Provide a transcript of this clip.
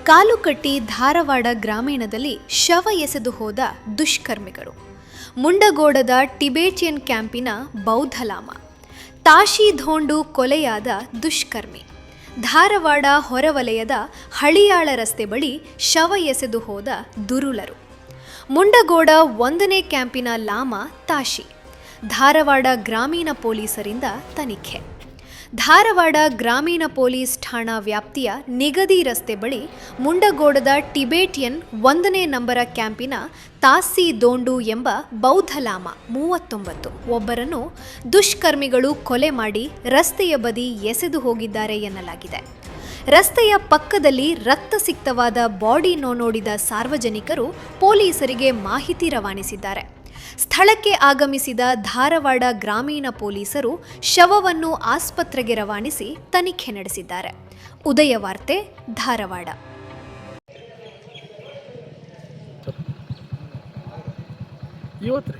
ಕಾಲುಕಟ್ಟಿ ಧಾರವಾಡ ಗ್ರಾಮೀಣದಲ್ಲಿ ಶವ ಎಸೆದು ಹೋದ ದುಷ್ಕರ್ಮಿಗಳು. ಮುಂಡಗೋಡದ ಟಿಬೇಟಿಯನ್ ಕ್ಯಾಂಪಿನ ಬೌದ್ಧ ಲಾಮ. ತಾಶಿ ಧೋಂಡು ಕೊಲೆಯಾದ ದುಷ್ಕರ್ಮಿ. ಧಾರವಾಡ ಹೊರವಲಯದ ಹಳಿಯಾಳ ರಸ್ತೆ ಬಳಿ ಶವ ಎಸೆದು ಹೋದ ದುರುಳರು. ಮುಂಡಗೋಡ 1ನೇ ಕ್ಯಾಂಪಿನ ಲಾಮ ತಾಶಿ. ಧಾರವಾಡ ಗ್ರಾಮೀಣ ಪೊಲೀಸರಿಂದ ತನಿಖೆ. ಧಾರವಾಡ ಗ್ರಾಮೀಣ ಪೊಲೀಸ್ ಠಾಣಾ ವ್ಯಾಪ್ತಿಯ ನಿಗದಿ ರಸ್ತೆ ಬಳಿ ಮುಂಡಗೋಡದ ಟಿಬೇಟಿಯನ್ 1ನೇ ನಂಬರ ಕ್ಯಾಂಪಿನ ತಾಸಿ ದೋಂಡು ಎಂಬ ಬೌದ್ಧ ಲಾಮ 39 ಒಬ್ಬರನ್ನು ದುಷ್ಕರ್ಮಿಗಳು ಕೊಲೆ ಮಾಡಿ ರಸ್ತೆಯ ಬದಿ ಎಸೆದು ಹೋಗಿದ್ದಾರೆ ಎನ್ನಲಾಗಿದೆ. ರಸ್ತೆಯ ಪಕ್ಕದಲ್ಲಿ ರಕ್ತಸಿಕ್ತವಾದ ಬಾಡಿ ನೋಡಿದ ಸಾರ್ವಜನಿಕರು ಪೊಲೀಸರಿಗೆ ಮಾಹಿತಿ ರವಾನಿಸಿದ್ದಾರೆ. ಸ್ಥಳಕ್ಕೆ ಆಗಮಿಸಿದ ಧಾರವಾಡ ಗ್ರಾಮೀಣ ಪೊಲೀಸರು ಶವವನ್ನು ಆಸ್ಪತ್ರೆಗೆ ರವಾನಿಸಿ ತನಿಖೆ ನಡೆಸಿದ್ದಾರೆ. ಉದಯ ವಾರ್ತೆ, ಧಾರವಾಡ. ಇವತ್ತು